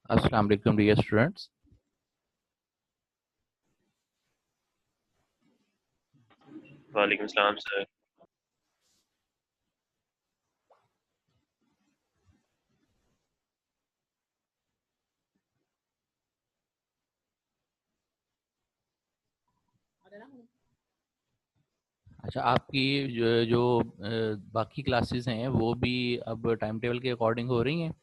अस्सलाम वालेकुम dear students. वालेकुम सलाम सर। अच्छा, आपकी जो बाकी क्लासेस हैं वो भी अब टाइम टेबल के अकॉर्डिंग हो रही हैं?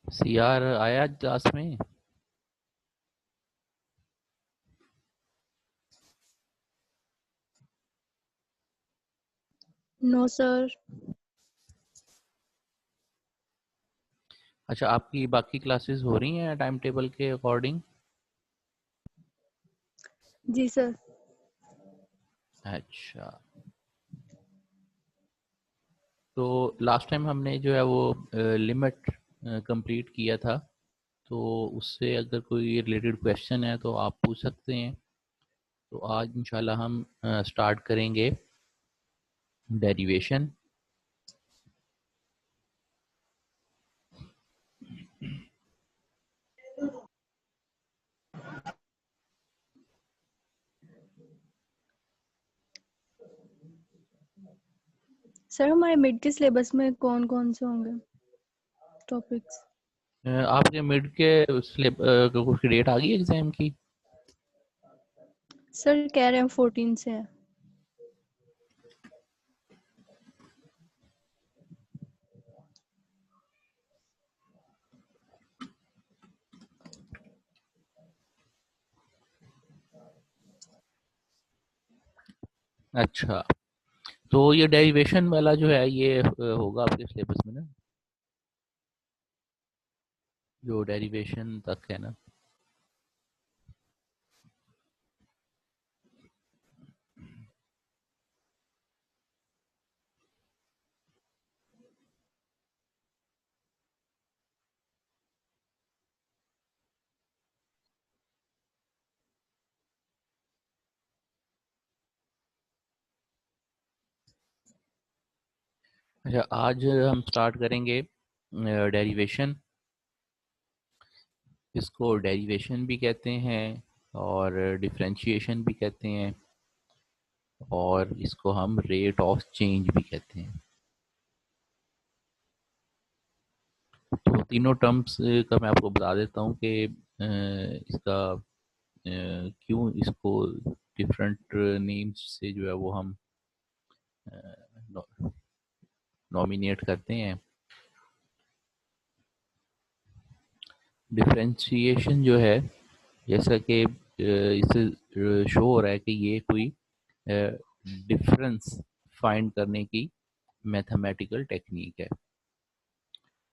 सीआर आया आज क्लास में? No sir. अच्छा, आपकी बाकी क्लासेस हो रही हैं टाइम टेबल के अकॉर्डिंग? जी सर। अच्छा, तो लास्ट टाइम हमने जो है वो लिमिट कंप्लीट किया था, तो उससे अगर कोई रिलेटेड क्वेश्चन है तो आप पूछ सकते हैं। तो आज इंशाल्लाह हम स्टार्ट करेंगे डेरिवेशन। सर हमारे मिड के सिलेबस में कौन कौन से होंगे टॉपिक्स? आपके मिड के कुछ डेट आ गई एग्जाम की? सर कह रहे हैं 14 से है। अच्छा, तो ये डेरिवेशन वाला जो है ये होगा आपके सिलेबस में ना, जो डेरिवेशन तक है ना? अच्छा, आज हम स्टार्ट करेंगे डेरिवेशन। इसको डेरिवेशन भी कहते हैं और डिफरेंशिएशन भी कहते हैं, और इसको हम रेट ऑफ चेंज भी कहते हैं। तो तीनों टर्म्स का मैं आपको बता देता हूँ कि इसका क्यों इसको डिफरेंट नेम्स से जो है वो हम नॉमिनेट करते हैं। डिफरेंशिएशन जो है, जैसा कि इससे शो हो रहा है कि ये कोई डिफरेंस फाइंड करने की मैथमेटिकल टेक्निक है।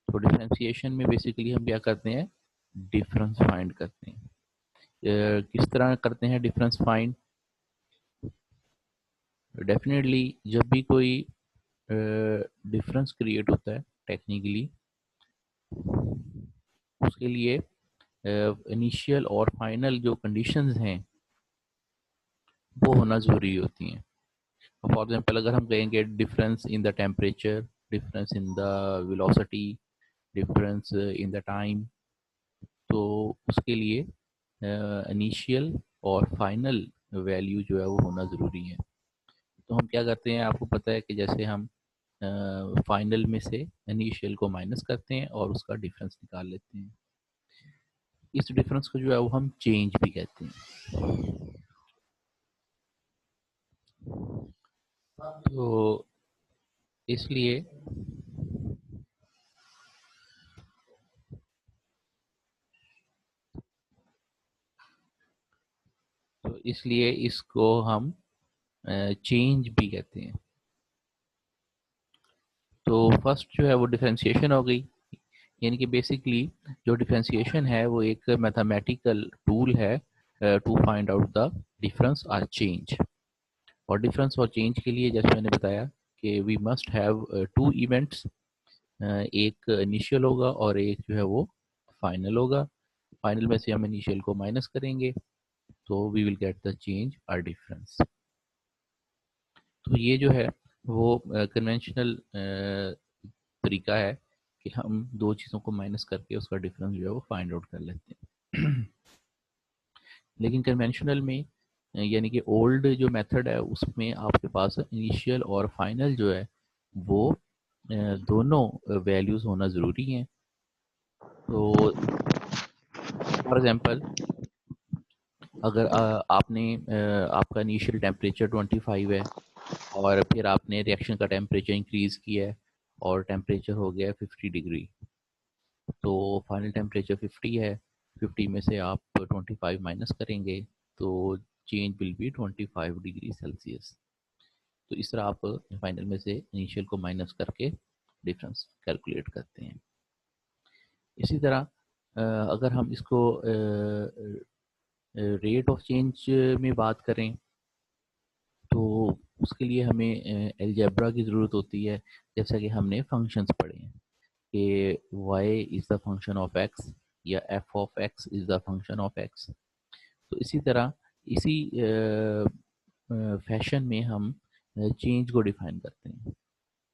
तो डिफरेंशिएशन में बेसिकली हम क्या करते हैं, डिफरेंस फाइंड करते हैं। किस तरह करते हैं डिफरेंस फाइंड? डेफिनेटली जब भी कोई डिफरेंस क्रिएट होता है टेक्निकली, उसके लिए इनिशियल और फाइनल जो कंडीशंस हैं वो होना ज़रूरी होती हैं। फॉर एग्जांपल अगर हम कहेंगे difference in the temperature, difference in the velocity, difference in the time, तो उसके लिए इनिशियल और फाइनल वैल्यू जो है वो होना ज़रूरी है। तो हम क्या करते हैं, आपको पता है कि जैसे हम फाइनल में से इनिशियल को माइनस करते हैं और उसका डिफरेंस निकाल लेते हैं। इस डिफरेंस को जो है वो हम चेंज भी कहते हैं। तो इसलिए इसको हम चेंज भी कहते हैं। तो फर्स्ट जो है वो डिफरेंशिएशन हो गई, यानी कि बेसिकली जो डिफरेंशिएशन है वो एक मैथमेटिकल टूल है to find out the difference और चेंज। और डिफरेंस और चेंज के लिए जैसे मैंने बताया कि we must have two events, एक इनिशियल होगा और एक जो है वो फाइनल होगा। फाइनल में से हम इनिशियल को माइनस करेंगे तो we will get the change और डिफरेंस। तो ये जो है वो कन्वेंशनल तरीका है कि हम दो चीज़ों को माइनस करके उसका डिफरेंस जो है वो फाइंड आउट कर लेते हैं। लेकिन कन्वेंशनल में यानी कि ओल्ड जो मेथड है उसमें आपके पास इनिशियल और फाइनल जो है वो दोनों वैल्यूज़ होना ज़रूरी हैं। तो फॉर एग्जांपल अगर आपका इनिशियल टेम्परेचर 25 है और फिर आपने रिएक्शन का टेम्परेचर इंक्रीज़ किया है और टेम्परेचर हो गया 50 डिग्री, तो फाइनल टेम्परेचर 50 है, 50 में से आप 25 माइनस करेंगे तो change will be 25 degree Celsius. तो इस तरह आप फाइनल में से इनिशियल को माइनस करके डिफरेंस कैलकुलेट करते हैं। इसी तरह अगर हम इसको रेट ऑफ चेंज में बात करें तो उसके लिए हमें अलजेब्रा की ज़रूरत होती है। जैसा कि हमने फंक्शंस पढ़े हैं कि y is the function of x या f of x is the function of x। तो इसी तरह इसी फैशन में हम चेंज को डिफाइन करते हैं।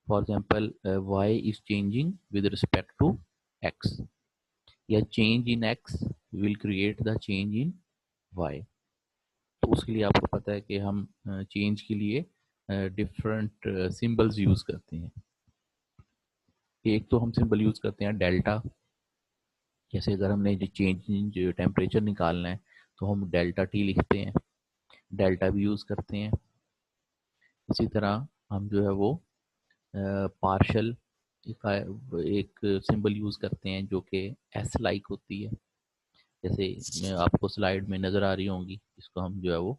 For example y is changing with respect to x या change in x will create the change in y। तो उसके लिए आपको पता है कि हम चेंज के लिए डिफरेंट सिंबल्स यूज़ करते हैं। एक तो हम सिंबल यूज़ करते हैं डेल्टा, जैसे अगर हमने जो चेंज इन जो टेम्परेचर निकालना है तो हम डेल्टा टी लिखते हैं, डेल्टा भी यूज़ करते हैं। इसी तरह हम जो है वो पार्शल एक सिंबल यूज़ करते हैं जो कि एस लाइक होती है, जैसे आपको स्लाइड में नज़र आ रही होंगी। इसको हम जो है वो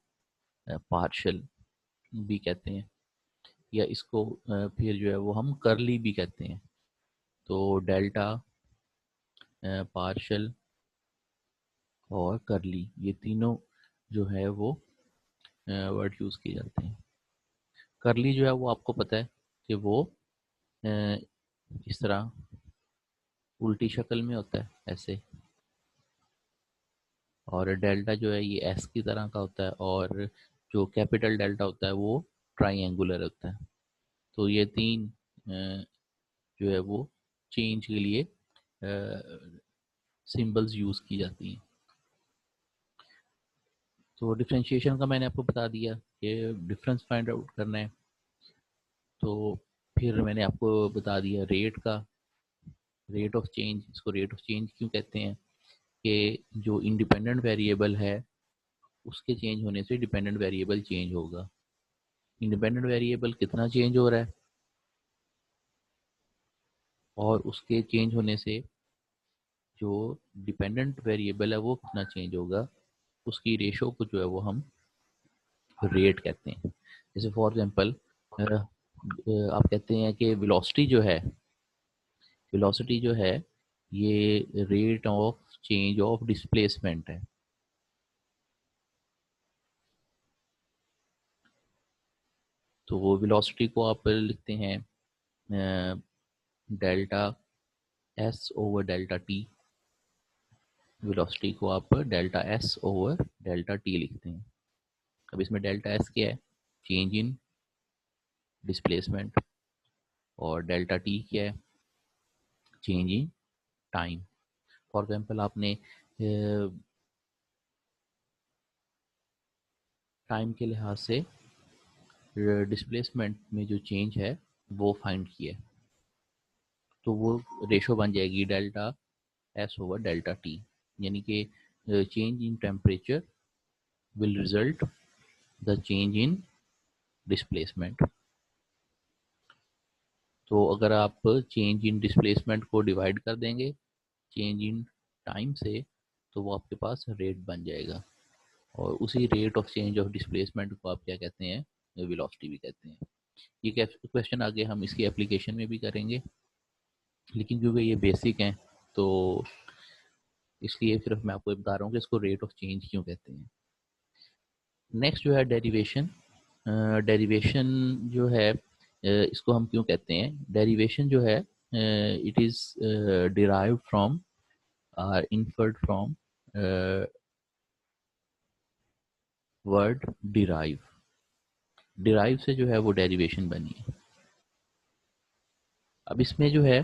पार्शल भी कहते हैं, या इसको फिर जो है वो हम करली भी कहते हैं। तो डेल्टा, पार्शल और करली, ये तीनों जो है वो वर्ड यूज़ किए जाते हैं। करली जो है वो आपको पता है कि वो इस तरह उल्टी शक्ल में होता है ऐसे, और डेल्टा जो है ये एस की तरह का होता है, और जो कैपिटल डेल्टा होता है वो ट्राइंगुलर होता है। तो ये तीन जो है वो चेंज के लिए सिंबल्स यूज़ की जाती हैं। तो डिफ्रेंशिएशन का मैंने आपको बता दिया कि डिफरेंस फाइंड आउट करना है। तो फिर मैंने आपको बता दिया रेट का, रेट ऑफ चेंज। इसको रेट ऑफ चेंज क्यों कहते हैं कि जो इंडिपेंडेंट वेरिएबल है उसके चेंज होने से डिपेंडेंट वेरिएबल चेंज होगा। इंडिपेंडेंट वेरिएबल कितना चेंज हो रहा है और उसके चेंज होने से जो डिपेंडेंट वेरिएबल है वो कितना चेंज होगा, उसकी रेशो को जो है वो हम रेट कहते हैं। जैसे फॉर एग्जांपल आप कहते हैं कि वेलोसिटी जो है ये rate of change of displacement है। तो वो वेलोसिटी को आप लिखते हैं delta S over delta T. Velocity को आप delta S over delta T लिखते हैं। अब इसमें डेल्टा एस क्या है, चेंज इन डिस्प्लेसमेंट, और डेल्टा टी क्या है, change in time. For example आपने टाइम के लिहाज से डिस्प्लेसमेंट में जो चेंज है वो फाइंड किया है, तो वो रेशो बन जाएगी delta S over delta T, यानी कि change in temperature will result the change in displacement. तो अगर आप चेंज इन डिस्प्लेसमेंट को डिवाइड कर देंगे चेंज इन टाइम से, तो वो आपके पास रेट बन जाएगा, और उसी rate of change of displacement को आप क्या कहते हैं, वेलोसिटी भी कहते हैं। ये क्वेश्चन आगे हम इसकी एप्लीकेशन में भी करेंगे, लेकिन क्योंकि ये बेसिक हैं तो इसलिए सिर्फ मैं आपको बता रहा हूँ कि इसको रेट ऑफ चेंज क्यों कहते हैं। नेक्स्ट जो है डेरिवेशन। डेरिवेशन जो है इसको हम क्यों कहते हैं, डेरिवेशन जो है it is derived from or inferred from word derive. Derive से जो है वो डेरिवेशन बनी है। अब इसमें जो है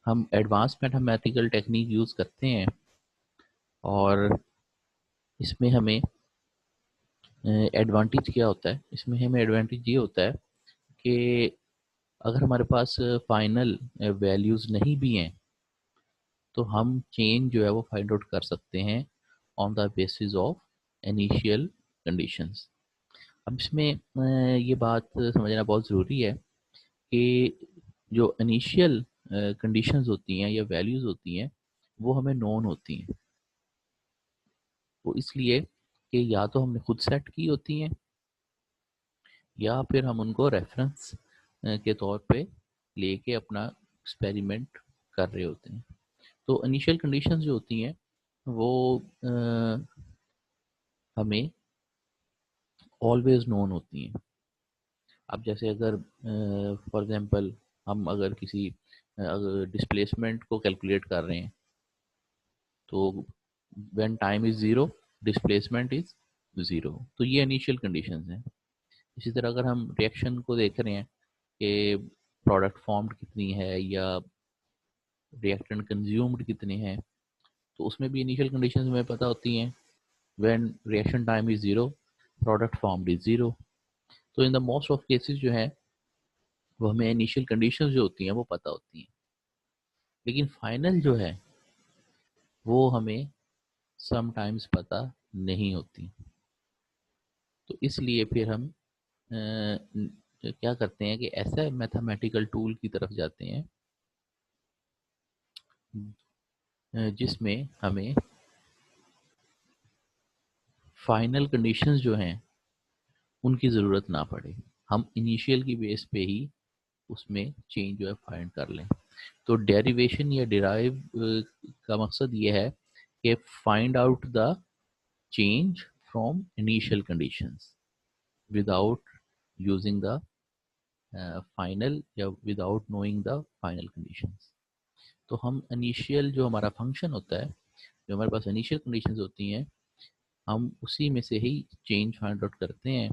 हम एडवांस मैथमेटिकल टेक्निक यूज़ करते हैं, और इसमें हमें एडवांटेज क्या होता है, इसमें हमें एडवांटेज ये होता है कि अगर हमारे पास फाइनल वैल्यूज़ नहीं भी हैं तो हम चेंज जो है वो फाइंड आउट कर सकते हैं on the basis of initial conditions. अब इसमें ये बात समझना बहुत ज़रूरी है कि जो इनिशियल कंडीशंस होती हैं या वैल्यूज़ होती हैं वो हमें नोन होती हैं, वो इसलिए कि या तो हमने खुद सेट की होती हैं या फिर हम उनको रेफरेंस के तौर पे लेके अपना एक्सपेरिमेंट कर रहे होते हैं। तो इनिशियल कंडीशंस जो होती हैं वो हमें ऑलवेज नोन होती हैं। अब जैसे अगर फॉर एग्जांपल हम अगर किसी अगर डिस्प्लेसमेंट को कैलकुलेट कर रहे हैं तो when time is zero displacement is zero, तो ये इनिशियल कंडीशंस हैं। इसी तरह अगर हम रिएक्शन को देख रहे हैं कि प्रोडक्ट फॉर्म्ड कितनी है या रिएक्टेंट कंज्यूम्ड कितने हैं, तो उसमें भी इनिशियल कंडीशंस हमें पता होती हैं। When reaction time is zero product formed is zero. तो in the most of cases जो है वो हमें इनिशियल कंडीशंस जो होती हैं वो पता होती हैं, लेकिन फाइनल जो है वो हमें समटाइम्स पता नहीं होती। तो इसलिए फिर हम क्या करते हैं कि ऐसा मैथमेटिकल टूल की तरफ जाते हैं जिसमें हमें फाइनल कंडीशंस जो हैं उनकी ज़रूरत ना पड़े, हम इनिशियल की बेस पे ही उसमें चेंज जो है फाइंड कर लें। तो डेरिवेशन या डिराइव का मकसद ये है कि find out the change from initial conditions without using the final या without knowing the final conditions. तो हम इनिशियल जो हमारा फंक्शन होता है, जो हमारे पास इनिशियल कंडीशंस होती हैं, हम उसी में से ही चेंज फाइंड आउट करते हैं।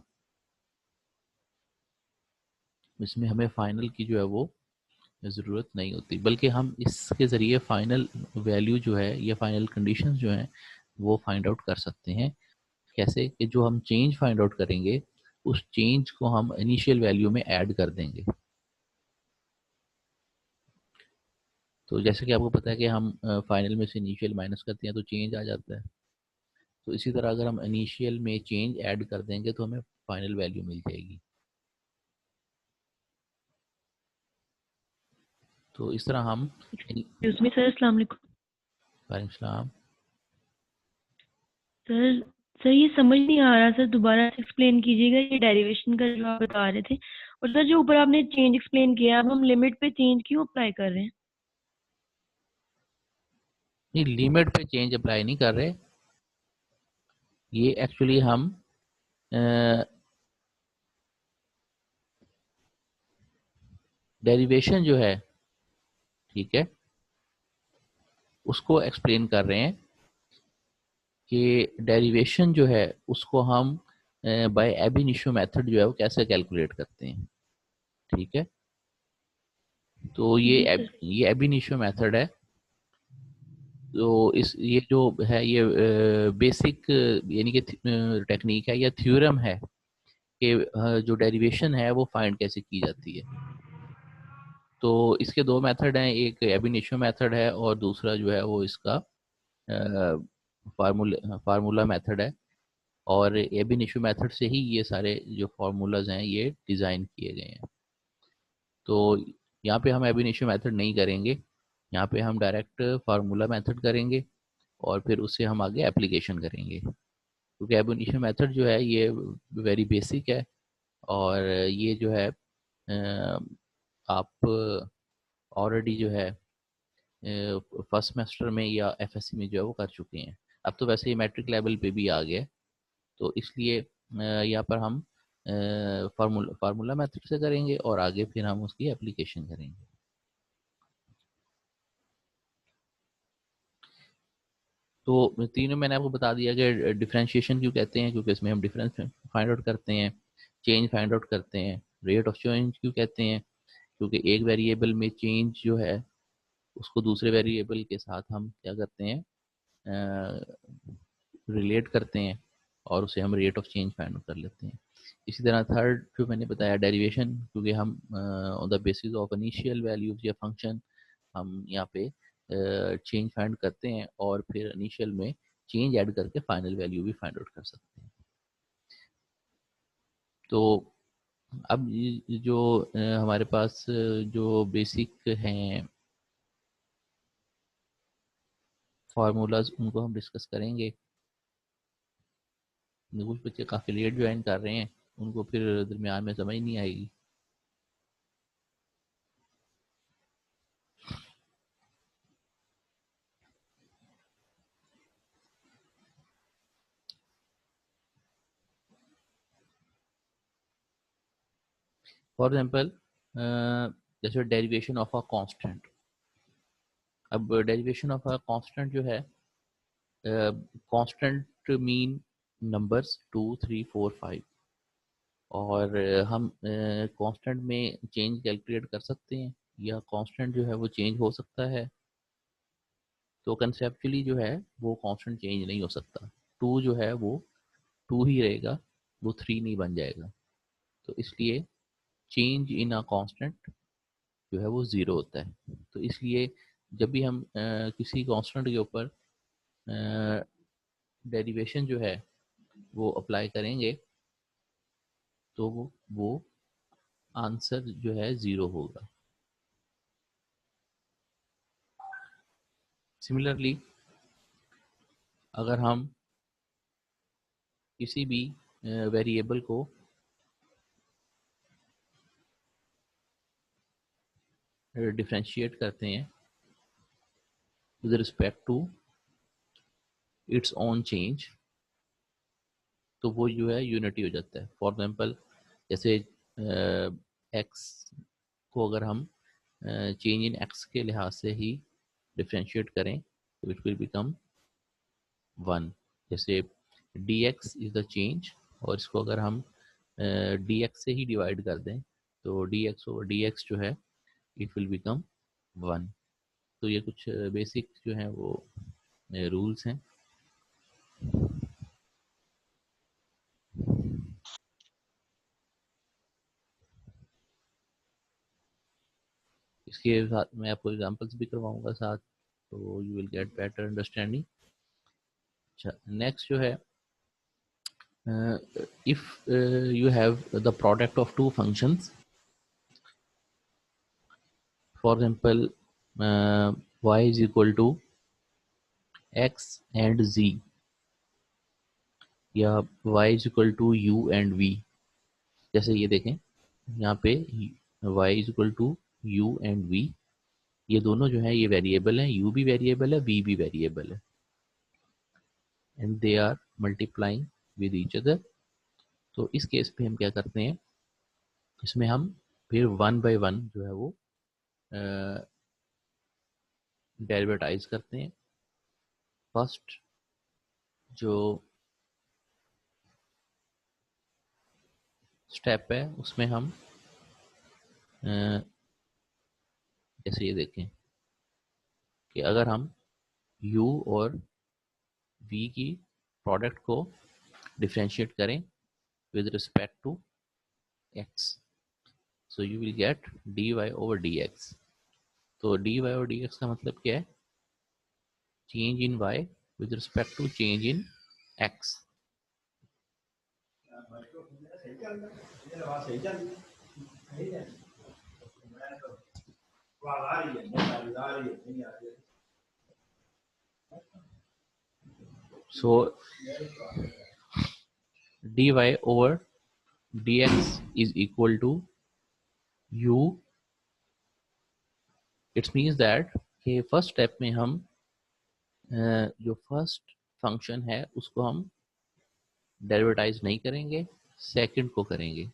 इसमें हमें फाइनल की जो है वो ज़रूरत नहीं होती, बल्कि हम इसके ज़रिए फाइनल वैल्यू जो है या फाइनल कंडीशंस जो हैं वो फाइंड आउट कर सकते हैं। कैसे कि जो हम चेंज फाइंड आउट करेंगे उस चेंज को हम इनिशियल वैल्यू में ऐड कर देंगे। तो जैसे कि आपको पता है कि हम फाइनल में से इनिशियल माइनस करते हैं तो चेंज आ जाता है, तो इसी तरह अगर हम इनिशियल में चेंज ऐड कर देंगे तो हमें फाइनल वैल्यू मिल जाएगी। तो इस तरह हम एक्सक्यूज मी सर, अस्सलाम वालेकुम। वालेकुम सलाम। सर सर ये समझ नहीं आ रहा सर, दोबारा से एक्सप्लेन कीजिएगा ये डेरिवेशन का जो आप बता रहे थे। और सर जो ऊपर आपने चेंज एक्सप्लेन किया, अब हम लिमिट पे चेंज क्यों अप्लाई कर रहे हैं? नहीं, लिमिट पे चेंज अप्लाई नहीं कर रहे, ये एक्चुअली हम डेरिवेशन जो है, ठीक है, उसको एक्सप्लेन कर रहे हैं कि डेरिवेशन जो है उसको हम बाय एब इनिशियो मेथड जो है वो कैसे कैलकुलेट करते हैं। ठीक है, तो जी सर। ये एब इनिशियो मेथड है तो इस ये जो है ये बेसिक यानी कि टेक्निक है या थ्योरम है कि जो डेरिवेशन है वो फाइंड कैसे की जाती है। तो इसके दो मेथड हैं, एक एब इनिशियो मेथड है और दूसरा जो है वो इसका फार्मूला मेथड है। और एब इनिशियो मेथड से ही ये सारे जो फार्मूलाज हैं ये डिज़ाइन किए गए हैं। तो यहाँ पे हम एब इनिशियो मेथड नहीं करेंगे, यहाँ पे हम डायरेक्ट फार्मूला मेथड करेंगे और फिर उससे हम आगे एप्लीकेशन करेंगे, क्योंकि एब इनिशियो मेथड जो है ये वेरी बेसिक है और ये जो है आप ऑलरेडी जो है फर्स्ट सेमेस्टर में या एफएससी में जो है वो कर चुके हैं। अब तो वैसे ही मैट्रिक लेवल पे भी आ गया है, तो इसलिए यहाँ पर हम फार्मूला मेथड से करेंगे और आगे फिर हम उसकी एप्लीकेशन करेंगे। तो तीनों मैंने आपको बता दिया कि डिफरेंशिएशन क्यों कहते हैं, क्योंकि इसमें हम डिफरेंस फाइंड आउट करते हैं, चेंज फाइंड आउट करते हैं। रेट ऑफ चेंज क्यों कहते हैं, क्योंकि एक वेरिएबल में चेंज जो है उसको दूसरे वेरिएबल के साथ हम क्या करते हैं, रिलेट करते हैं और उसे हम rate of change find out कर लेते हैं। इसी तरह थर्ड जो मैंने बताया डेरिवेशन, क्योंकि हम on the basis of initial values या फंक्शन हम यहाँ पे चेंज फाइंड करते हैं और फिर इनिशियल में चेंज ऐड करके फाइनल वैल्यू भी फाइंड आउट कर सकते हैं। तो अब जो हमारे पास जो बेसिक हैं फार्मूलाज उनको हम डिस्कस करेंगे। कुछ बच्चे काफ़ी लेट ज्वाइन कर रहे हैं, उनको फिर दरमियान में समझ नहीं आएगी। फॉर एग्जाम्पल जैसे डेरिवेशन ऑफ अ कांस्टेंट। अब डेरिवेशन ऑफ अ कांस्टेंट जो है, कांस्टेंट मीन नंबर्स 2 3 4 5 और हम कांस्टेंट में चेंज कैलकुलेट कर सकते हैं या कांस्टेंट जो है वो चेंज हो सकता है। तो कंसेप्चुअली जो है वो कांस्टेंट चेंज नहीं हो सकता, 2 जो है वो 2 ही रहेगा, वो 3 नहीं बन जाएगा। तो इसलिए चेंज इन अ कांस्टेंट जो है वो ज़ीरो होता है। तो इसलिए जब भी हम किसी कांस्टेंट के ऊपर डेरिवेशन जो है वो अप्लाई करेंगे तो वो आंसर जो है ज़ीरो होगा। सिमिलरली अगर हम किसी भी वेरिएबल को डिफरेंशिएट करते हैं with respect to its own change, तो वो जो है यूनिटी हो जाता है। फॉर एग्जांपल जैसे एक्स को अगर हम चेंज इन एक्स के लिहाज से ही डिफरेंशिएट करें तो इट विल बिकम 1। जैसे D x is the change और इसको अगर हम डी एक्स से ही डिवाइड कर दें तो D x over d x जो है इट विल बिकम 1। तो ये कुछ बेसिक जो हैं वो रूल्स हैं। इसके साथ मैं आपको एग्जांपल्स भी करवाऊंगा साथ, तो you will get better understanding. अच्छा, नेक्स्ट जो है, if you have the product of two functions, for example y is equal to x and z या y is equal to u and v। जैसे ये देखें यहाँ पे y is equal to u and v, ये दोनों जो है ये वेरिएबल हैं, u भी वेरिएबल है, v भी वेरिएबल है, and they are multiplying with each other. तो इस केस पे हम क्या करते हैं, इसमें हम फिर 1 बाय 1 जो है वो डेरिवेटाइज करते हैं। फर्स्ट जो स्टेप है उसमें हम जैसे ये देखें कि अगर हम u और v की प्रोडक्ट को डिफरेंशिएट करें with respect to x, so you will get dy over dx. तो dy over dx का मतलब क्या है? Change in y with respect to change in x. So dy over dx is equal to u. It means that कि first step में हम जो first function है उसको हम डेरिवेटाइज नहीं करेंगे, सेकंड को करेंगे.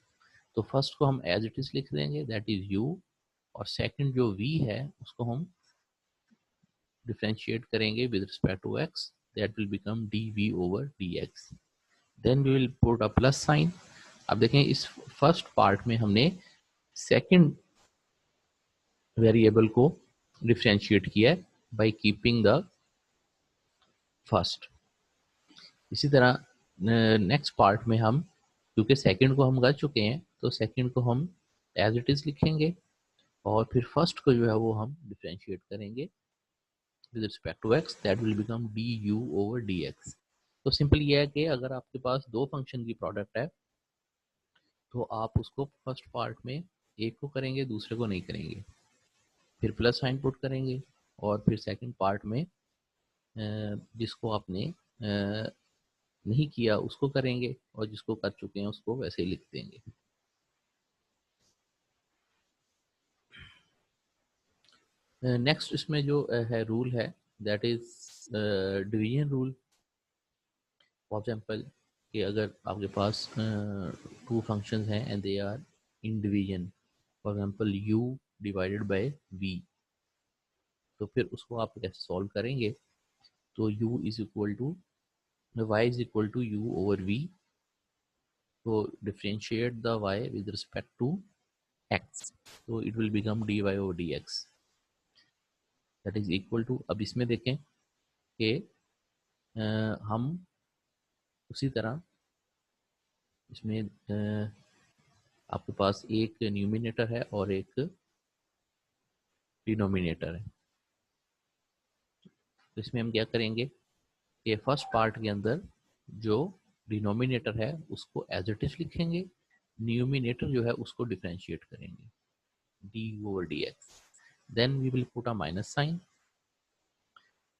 तो फर्स्ट को हम एज इट इज लिख देंगे, दैट इज u, और सेकंड जो v है उसको हम डिफरेंशिएट करेंगे with respect to x, that will become dv over dx. Then we will put a plus sign. अब देखें इस फर्स्ट पार्ट में हमने सेकंड वेरिएबल को डिफरेंशिएट किया है बाय कीपिंग द फर्स्ट. इसी तरह नेक्स्ट पार्ट में हम, क्योंकि सेकंड को हम कर चुके हैं, तो सेकंड को हम एज इट इज लिखेंगे और फिर फर्स्ट को जो है वो हम डिफरेंशिएट करेंगे with respect to x, that will become du over dx. तो सिंपल ये है कि अगर आपके पास दो फंक्शन की प्रोडक्ट है तो आप उसको फर्स्ट पार्ट में एक को करेंगे, दूसरे को नहीं करेंगे, फिर प्लस साइन पुट करेंगे और फिर सेकंड पार्ट में जिसको आपने नहीं किया उसको करेंगे और जिसको कर चुके हैं उसको वैसे ही लिख देंगे. नेक्स्ट इसमें जो है रूल है that is division rule. For example कि अगर आपके पास टू फंक्शंस हैं and they are in division, for example u divided by v, तो फिर उसको आप कैसे सॉल्व करेंगे? तो u is equal to y is equal to u over v. तो differentiate the y with respect to x, तो it will become dy over dx, that is equal to. अब इसमें देखें कि हम उसी तरह इसमें आपके पास एक न्यूमिनेटर है और एक डिनोमिनेटर है. तो इसमें हम क्या करेंगे कि फर्स्ट पार्ट के अंदर जो डिनोमिनेटर है उसको एज इट इज लिखेंगे, न्यूमिनेटर जो है उसको डिफरेंशिएट करेंगे d over d x. Then we will put a minus sign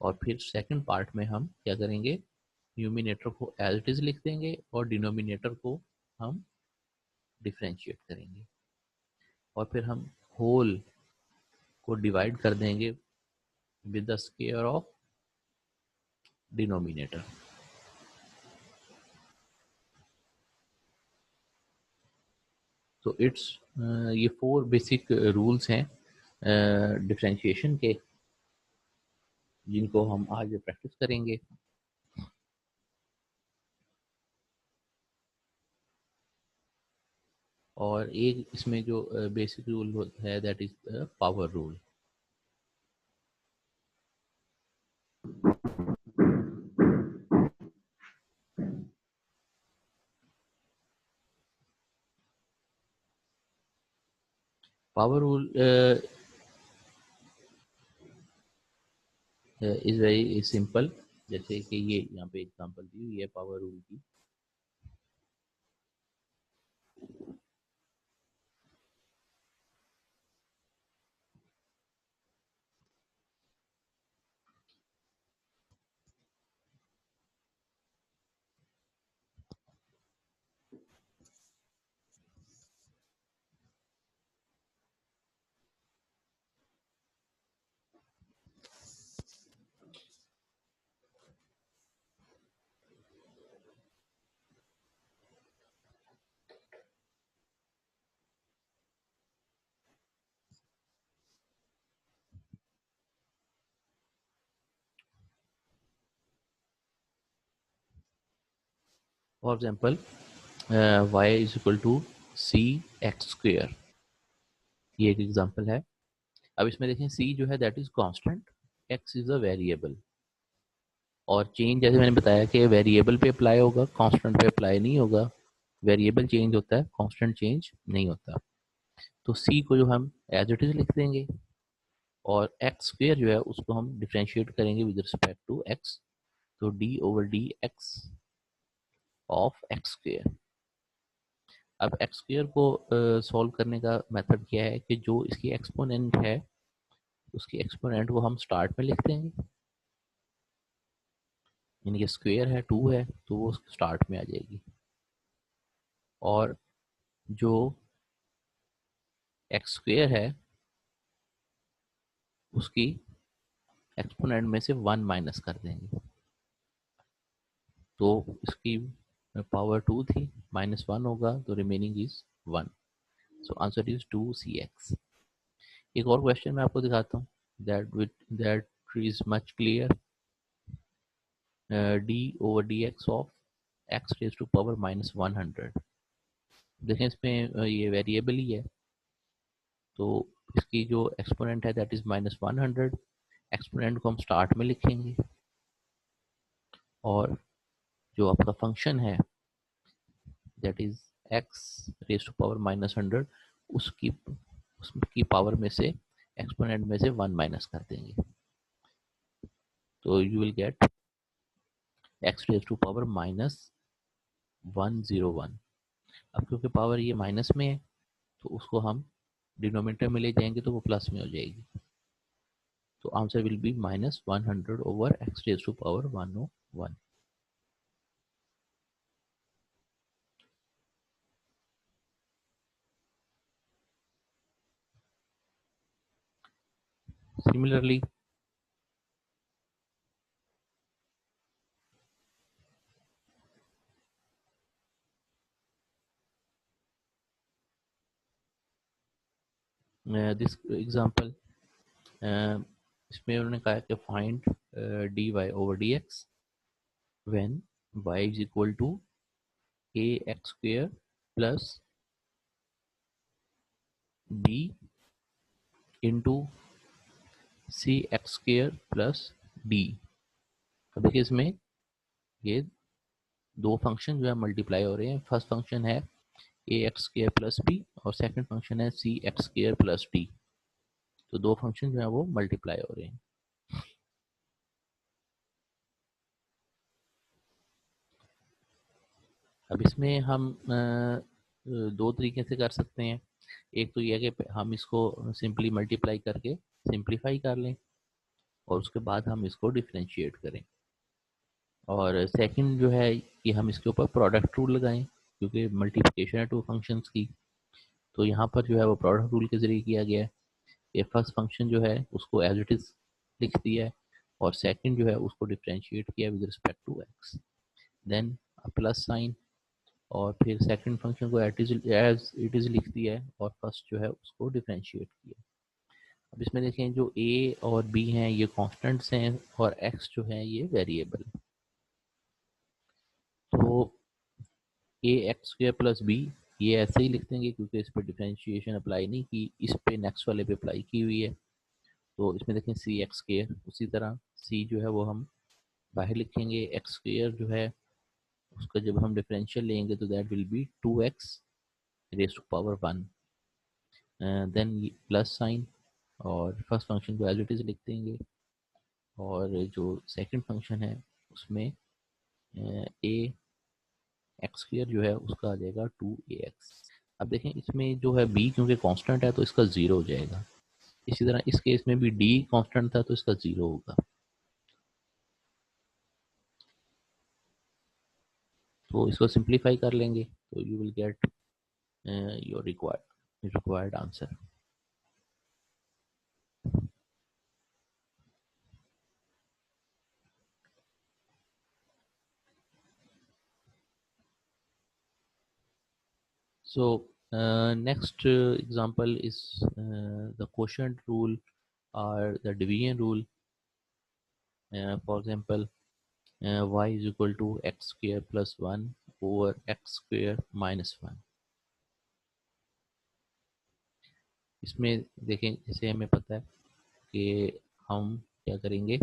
और फिर सेकंड पार्ट में हम क्या करेंगे, न्यूमिनेटर को एज इट इज लिख देंगे और डिनोमिनेटर को हम डिफरेंशिएट करेंगे और फिर हम होल को डिवाइड कर देंगे with the square of denominator. तो इट्स ये 4 बेसिक रूल्स हैं डिफरेंशिएशन के, जिनको हम आज प्रैक्टिस करेंगे. और एक इसमें जो बेसिक रूल है that is power rule. Power rule is very simple. जैसे कि ये यहाँ पे एग्जांपल दी हुई है पावर रूल की. For example y is equal to c x square, ये एक एग्जांपल है. अब इसमें देखें c जो है that is constant, x is a variable. और चेंज जैसे मैंने बताया कि वेरिएबल पे अप्लाई होगा, कांस्टेंट पे अप्लाई नहीं होगा। वेरिएबल चेंज होता है, कांस्टेंट चेंज नहीं होता। तो सी को जो हम एज इट इज लिख देंगे और एक्स स्क्वेयर जो है उसको हम डिफ्रेंशिएट करेंगे विद रिस्पेक्ट टू एक्स। तो D over d x of x square. अब एक्स स्क्वेयर को सॉल्व करने का मेथड क्या है कि जो इसकी एक्सपोनेंट है उसकी एक्सपोनेंट को हम स्टार्ट में लिख देंगे, यानी कि स्क्वेयर है 2 है तो वो स्टार्ट में आ जाएगी, और जो एक्स स्क्वेयर है उसकी एक्सपोनेंट में से 1 माइनस कर देंगे। तो इसकी पावर 2 थी, -1 होगा तो remaining is 1। So answer is 2cx। एक और क्वेश्चन मैं आपको दिखाता हूँ that is much clear. D over d x of x raise to power -100। देखें इसमें ये वेरिएबल ही है, तो इसकी जो एक्सपोनेंट है दैट इज -100। एक्सपोनेंट को हम स्टार्ट में लिखेंगे और जो आपका फंक्शन है that is x raise to power -100 उसकी पावर में से एक्सपोनेंट में से 1 माइनस कर देंगे। तो you will get x raise to power -101। अब क्योंकि पावर ये माइनस में है तो उसको हम डिनोमिनेटर में ले जाएंगे तो वो प्लस में हो जाएगी। तो answer will be -100 over x raise to power 101। Similarly, this example, इसमें उन्होंने कहा कि find dy over dx when y is equal to ax square plus b into cx square plus d। अब देखिए इसमें ये दो फंक्शन जो है मल्टीप्लाई हो रहे हैं। फर्स्ट फंक्शन है ax square plus b और सेकंड फंक्शन है cx square plus d। तो दो फंक्शन जो है वो मल्टीप्लाई हो रहे हैं। अब इसमें हम दो तरीके से कर सकते हैं। एक तो यह है कि हम इसको सिंपली मल्टीप्लाई करके सिंप्लीफाई कर लें और उसके बाद हम इसको डिफरेंशिएट करें, और सेकंड जो है कि हम इसके ऊपर प्रोडक्ट रूल लगाएं, क्योंकि मल्टीप्लिकेशन है टू फंक्शंस की। तो यहाँ पर जो है वो प्रोडक्ट रूल के ज़रिए किया गया है। ये फर्स्ट फंक्शन जो है उसको एज इट इज़ लिख दिया है और सेकंड जो है उसको डिफरेंशिएट किया with respect to x, then plus sign, और फिर सेकंड फंक्शन को एज इट इज़ लिख दिया है और फर्स्ट जो है उसको डिफरेंशिएट किया। अब इसमें देखें जो a और b हैं ये कॉन्स्टेंट्स हैं और x जो है ये वेरिएबल। तो a x square plus b ये ऐसे ही लिख देंगे क्योंकि इस पर डिफरेंशिएशन अप्लाई नहीं की, इस पे नेक्स्ट वाले पे अप्लाई की हुई है। तो इसमें देखें सी एक्स स्क्वायर, उसी तरह c जो है वो हम बाहर लिखेंगे, एक्स स्क्वायर जो है उसका जब हम डिफरेंशियल लेंगे तो that will be 2x raise to power 1, then plus sign और फर्स्ट फंक्शन को एज इट इज लिख देंगे, और जो सेकंड फंक्शन है उसमें ए एक्स स्क्वायर जो है उसका आ जाएगा 2ax। अब देखें इसमें जो है b क्योंकि कांस्टेंट है तो इसका 0 हो जाएगा। इसी तरह इस केस में भी d कांस्टेंट था तो इसका 0 होगा। तो इसको सिंप्लीफाई कर लेंगे तो you will get your required answer. So next example is the quotient rule or the division rule. For example, y is equal to x square plus 1 over x square minus 1। इसमें देखें जैसे हमें पता है कि हम क्या करेंगे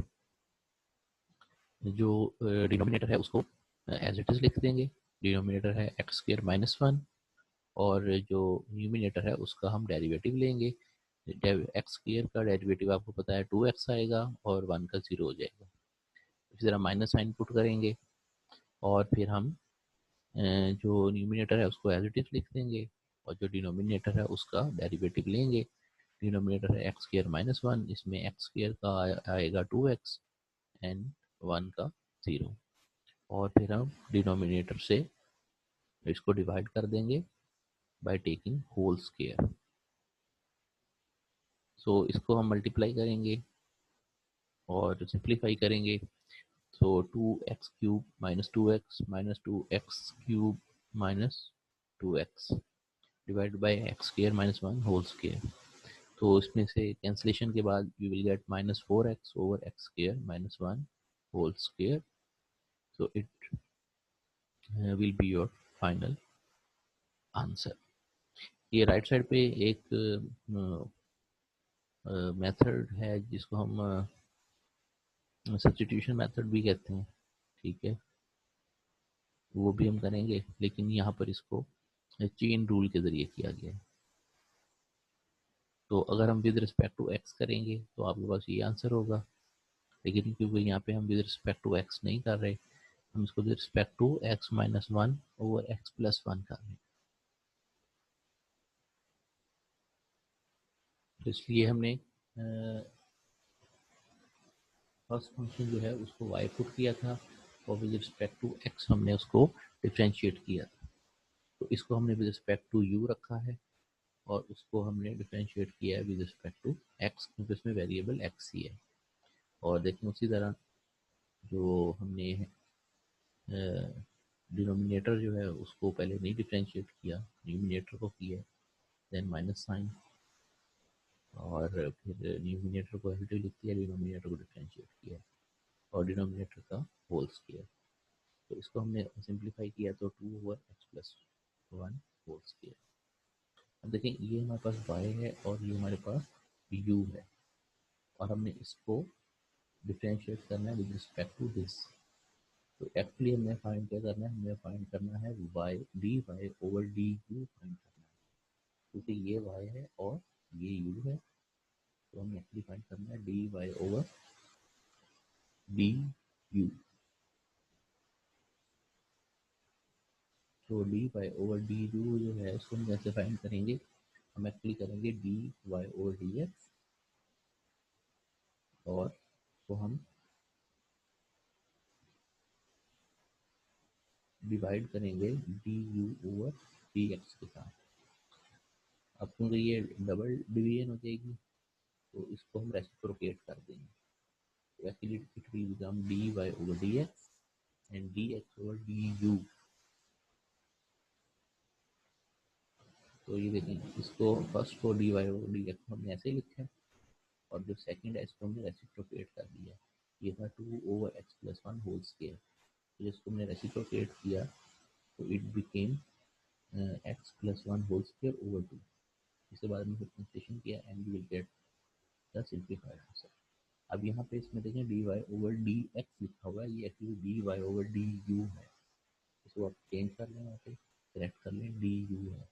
जो डिनोमिनेटर है उसको एज इट इज लिख देंगे। डिनोमिनेटर है एक्स स्क्वायर माइनस 1 और जो न्यूमिनेटर है उसका हम डेरिवेटिव लेंगे। एक्स स्क्वायर का डेरिवेटिव आपको पता है 2x आएगा और 1 का 0 हो जाएगा। इसी तरह माइनस साइन पुट करेंगे और फिर हम जो न्यूमिनेटर है उसको एज इट इज लिख देंगे और जो डिनोमिनेटर है उसका डेरिवेटिव लेंगे। डिनोमिनेटर है एक्स स्क्वायर माइनस 1, इसमें एक्स स्क्वायर का आएगा 2x एंड 1 का 0 और फिर हम डिनोमिनेटर से इसको डिवाइड कर देंगे by taking whole square. So इसको हम मल्टीप्लाई करेंगे और सिंप्लीफाई करेंगे। So 2x cube minus 2x cube minus 2x divide by x square minus 1 whole square. तो इसमें से कैंसिलेशन के बाद you will get minus 4x over x square minus 1 whole square. So it will be your final answer. ये right side पे एक method है जिसको हम सब्स्टिट्यूशन मेथड भी कहते हैं, ठीक है, वो भी हम करेंगे, लेकिन यहाँ पर इसको चेन रूल के ज़रिए किया गया है। तो अगर हम विद रिस्पेक्ट टू एक्स करेंगे तो आपके पास ये आंसर होगा, लेकिन क्योंकि यहाँ पे हम विद रिस्पेक्ट टू एक्स नहीं कर रहे, हम इसको with respect to x minus 1 over x plus 1 कर रहे हैं, तो इसलिए हमने फर्स्ट फंक्शन जो है उसको y पुट किया था और विद रिस्पेक्ट टू x हमने उसको डिफ्रेंशिएट किया था। तो इसको हमने विद रिस्पेक्ट टू u रखा है और उसको हमने डिफ्रेंशिएट किया है विद रिस्पेक्ट टू x, क्योंकि इसमें वेरिएबल x ही है। और देखें उसी तरह जो हमने डिनोमिनेटर जो है उसको पहले नहीं डिफ्रेंशिएट किया, न्यूमिनेटर को किया, देन माइनस साइन और फिर न्यूमिनेटर को एज लिख दिया, डिनोमिनेटर को डिफ्रेंशिएट किया और डिनोमिनेटर का होल स्क्वायर। तो इसको हमने सिंप्लीफाई किया तो 2 over x plus 1 whole square. अब देखें ये हमारे पास y है और ये हमारे पास u है और हमने इसको डिफ्रेंशिएट करना है विद रिस्पेक्ट टू दिस। तो एक्चुअली हमें फाइंड क्या करना है, हमें फाइंड करना है y dy over du find करना है, क्योंकि ये y है और ये u है, तो हमें एक्चुअली फाइंड करना है dy ओवर du। तो dy ओवर du जो है इसको हम कैसे फाइंड करेंगे, हम एक्चुअली करेंगे dy ओवर dx और तो हम डिवाइड करेंगे du ओवर dx के साथ। अब क्योंकि ये डबल डिवीजन हो जाएगी तो इसको हम रेसिप्रोकेट कर देंगे, तो actually it will become dy over dx and dx over du। तो ये देखें, इसको फर्स्ट को dy ओवर dx हमने ऐसे लिखा है और जो सेकंड है इसको हमने रेसिप्रोकेट कर दिया। ये था 2 over x plus 1 whole square, तो जिसको हमने रेसिप्रोकेट किया तो it became x plus 1 whole square over 2। इसके बाद हमने डिफरेंशिएशन किया and you will get the simplified answer. अब यहाँ पे इसमें देखें dy ओवर dx लिखा हुआ है, ये एक्चुअली dy ओवर du है, इसको आप चेंज कर लें, यहाँ पे सेलेक्ट कर लें du है,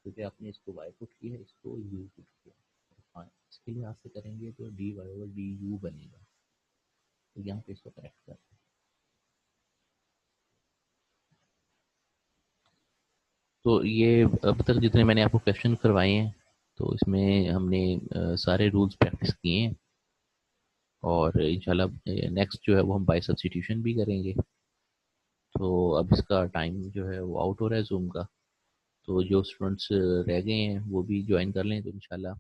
क्योंकि आपने इसको y पुट किया है, इसको u पुट किया। हाँ, इसके लिए यहाँ से करेंगे तो dy ओवर du बनेगा, तो यहाँ पे इसको करेक्ट कर लें। तो ये अब तक जितने मैंने आपको क्वेश्चन करवाए हैं तो इसमें हमने सारे रूल्स प्रैक्टिस किए हैं और इंशाल्लाह नेक्स्ट जो है वो हम बाय सब्स्टिट्यूशन भी करेंगे। तो अब इसका टाइम जो है वो आउट हो रहा है जूम का, तो जो स्टूडेंट्स रह गए हैं वो भी ज्वाइन कर लें, तो इंशाल्लाह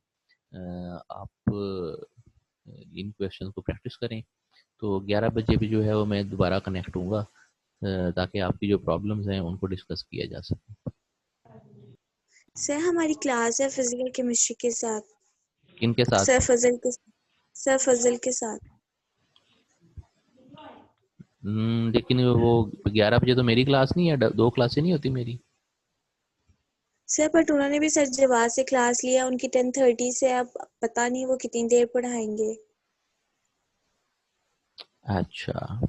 आप इन क्वेश्चन को प्रैक्टिस करें। तो 11 बजे भी जो है वो मैं दोबारा कनेक्ट हूँगा ताकि आपकी जो प्रॉब्लम्स हैं उनको डिस्कस किया जा सके। सर हमारी क्लास है फिजिकल केमिस्ट्री के साथ। किनके साथ? सर फजल के साथ। लेकिन वो 11 बजे तो मेरी क्लास नहीं है, 2 क्लासें नहीं होती मेरी। सर बट उन्होंने भी सर जवाब से क्लास लिया, उनकी 10:30 से, अब पता नहीं वो कितनी देर पढ़ाएंगे। अच्छा,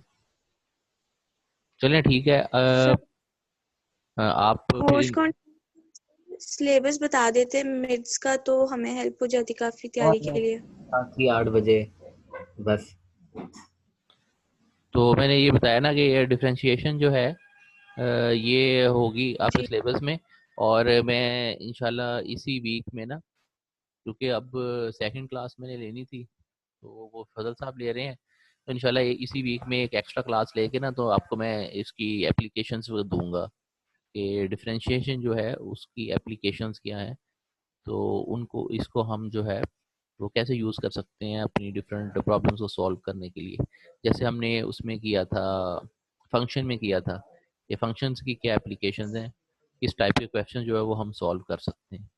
चलें ठीक है। सर आप कोर्स फिर कौन सिलेबस बता देते मिड्स का तो हमें हेल्प हो जाती काफी और तैयारी के लिए। रात की 8 बजे बस। तो मैंने ये बताया ना कि ये डिफरेंशिएशन जो है ये होगी आपके जी सिलेबस में। और मैं इंशाल्लाह इसी वीक में ना, क्योंकि अब सेकंड क्लास मैंने लेनी थी तो वो फजल साहब ले रहे हैं, तो इंशाल्लाह इसी वीक में एक एक्स्ट्रा क्लास लेके ना तो आपको मैं इसकी एप्लीकेशंस दूंगा कि डिफरेंशिएशन जो है उसकी एप्लीकेशंस क्या है, तो उनको इसको हम जो है वो कैसे यूज़ कर सकते हैं अपनी डिफरेंट प्रॉब्लम्स को सॉल्व करने के लिए। जैसे हमने उसमें किया था, फंक्शन में किया था, ये फंक्शंस की क्या एप्लीकेशंस हैं, किस टाइप के क्वेश्चन जो है वो हम सॉल्व कर सकते हैं।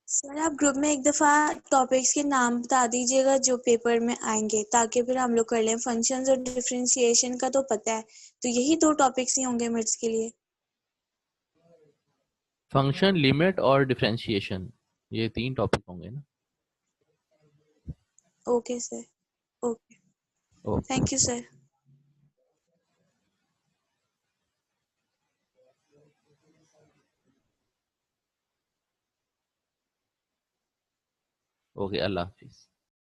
सर आप ग्रुप में एक दफा टॉपिक्स के नाम बता दीजिएगा जो पेपर में आएंगे ताकि फिर हम लोग कर लें। फंक्शंस और डिफरेंशिएशन का तो पता है, तो यही 2 टॉपिक्स ही होंगे मिड्स के लिए। फंक्शन, लिमिट और डिफरेंशिएशन, ये 3 टॉपिक होंगे ना। Okay sir, okay, okay. Thank you sir. Okay, अल्लाह हाफिज़।